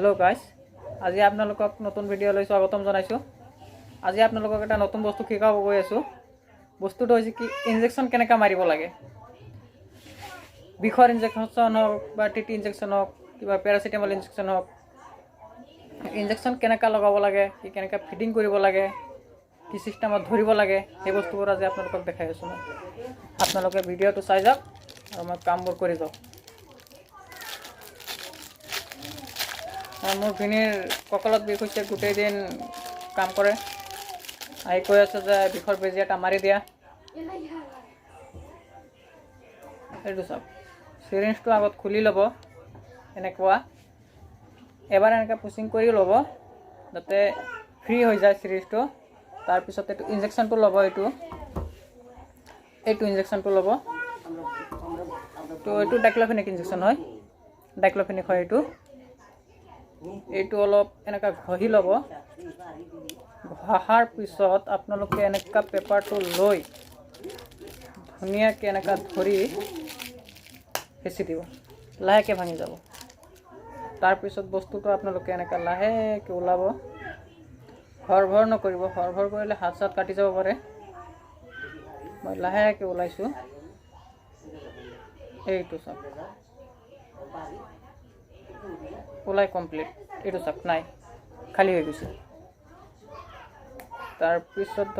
Hello guys आज आपनालोকক नतुन video লৈ স্বাগতম জনাইছো। আজি आपनालोকক এটা নতুন বস্তু শিকাব গৈ আছো। বস্তুটো হৈছে কি ইনজেকশন কেনেকা মাৰিব লাগে। বিখৰ ইনজেকশন হওক বা টিটি ইনজেকশন হওক কিবা প্যাৰাসিটামল ইনজেকশন হওক ইনজেকশন কেনেকা লগাব লাগে কি কেনেকা ফিটিং কৰিব লাগে কি সিস্টেমত ধৰিব লাগে এই বস্তুবোৰ আজি आपनालोকক দেখাই আছো। आपनालोকে ভিডিওটো চাই যাওক আৰু মই কামবোৰ কৰি যাওক। मोर भिनीर ककलत बिष होइसे गोटेই दिन काम करे आइ কৈ আছে যে বিষৰ বেজি এটা মাৰি দিয়া। এইটো সব সিৰিঞ্জটো আগত খুলি লব এনেকুৱা এবাৰ এনেকা পুশিং কৰি লব যাতে ফ্ৰী হৈ যায় সিৰিঞ্জটো। তাৰ পিছত এটো ইনজেকশনটো লব এইটো ইনজেকশনটো লব তো এইটো ডাইক্লোফেনিক ইনজেকশন হয়। ডাইক্লোফেনিক হয় এইটো অলপ এনেকা ঘহি লব। ঘহাৰ পিছত আপোনালোকে এনেকা পেপাৰটো লৈ ধুনীয়াকৈ এনেকা ধৰি হেঁচি দিব লাহেকৈ ভাঙি যাব। তাৰ পিছত বস্তুটো আপোনালোকে এনেকা লাহেকৈ ওলাব। হৰভৰ নকৰিব, হৰভৰ কৰিলে হাত চাত কাটি যাব পাৰে। মই লাহেকৈ ওলাইছো এইটো সব ওলাই কমপ্লিট এইটো সব নাই খালি হৈ গৈছে। তাৰ পিছত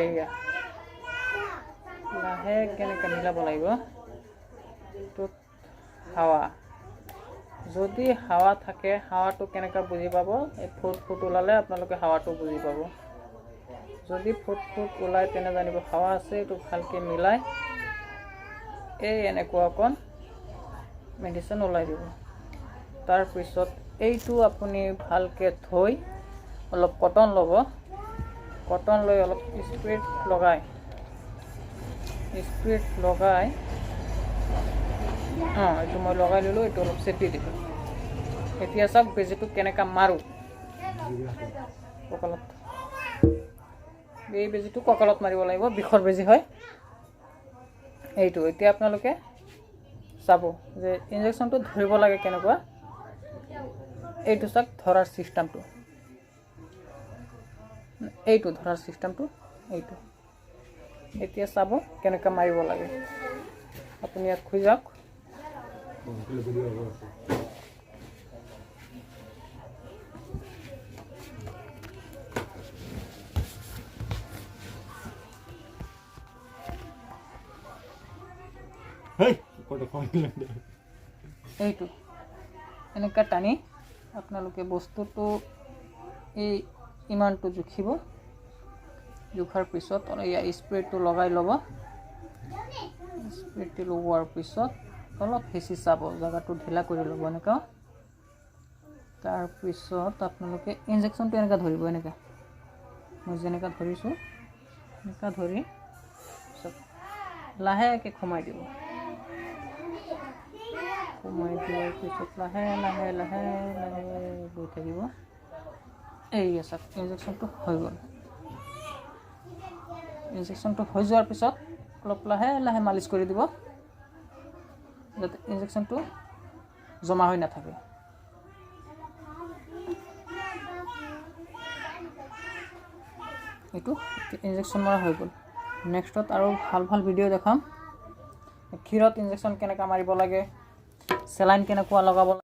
এইয়া লাহে কেনেকৈ মিলাব লাগিব। হাৱা যদি হাৱা থাকে হাৱাটো কেনেকৈ বুজি পাব এই ফুট ফুট ওলালে আপোনালোকে হাৱাটো বুজি পাব। যদি ফুট ফুট ওলাই তেনে জানিব হাৱা আছে। এইটো ভালকৈ মিলাই এই এনেকুৱা অকণ মেডিচিন ওলাই দিব। তাৰ পিছত এইটো আপুনি ভালকৈ ধুই অলপ কটন ল'ব। কটন লৈ অলপ স্প্ৰেড লগাই এইটো মই লগাই ললো। এইটো অলপ চেপি দিলোঁ। এতিয়া চাওক বেজিটো কেনেকা মাৰো কঁকালত। এই বেজিটো কঁকালত মাৰিব লাগিব, বিষৰ বেজি হয় এইটো। এতিয়া আপোনালোকে চাব যে ইনজেকশনটো ধৰিব লাগে কেনেকুৱা। এইটো চাওক ধৰাৰ সিস্টেমটো এইটো ধৰাৰ সিস্টেমটো এইটো। এতিয়া চাব কেনেকৈ মাৰিব লাগে। আপুনি ইয়াত খুই যাওক। এইটো এনেকা টানি আপোনালোকে বস্তুটো এই ইমানটো জুখিব। জোখাৰ পিছত এয়া স্প্ৰেটো লগাই ল'ব। স্প্ৰেটো লগোৱাৰ পিছত অলপ হেঁচি চাব, জেগাটো ঢিলা কৰি ল'ব এনেকুৱা। তাৰপিছত আপোনালোকে ইনজেকশ্যনটো এনেকৈ ধৰিব। এনেকৈ মই যেনেকৈ ধৰিছোঁ এনেকৈ ধৰি লাহেকৈ সোমাই দিব। সোমাই দিয়াৰ পিছত লাহে লাহে লাহে লাহে গৈ থাকিব। এই আছে ইনজেকশ্যনটো হৈ গ'ল। ইনজেকশ্যনটো হৈ যোৱাৰ পিছত অলপ লাহে লাহে মালিচ কৰি দিব যাতে ইনজেকশ্যনটো জমা হৈ নাথাকে। এইটো ইনজেকশ্যন মৰা হৈ গ'ল। নেক্সটত আৰু ভাল ভাল ভিডিঅ' দেখাম। ক্ষীৰত ইনজেকশ্যন কেনেকৈ মাৰিব লাগে, চেলাইন কেনেকুৱা লগাব লাগে।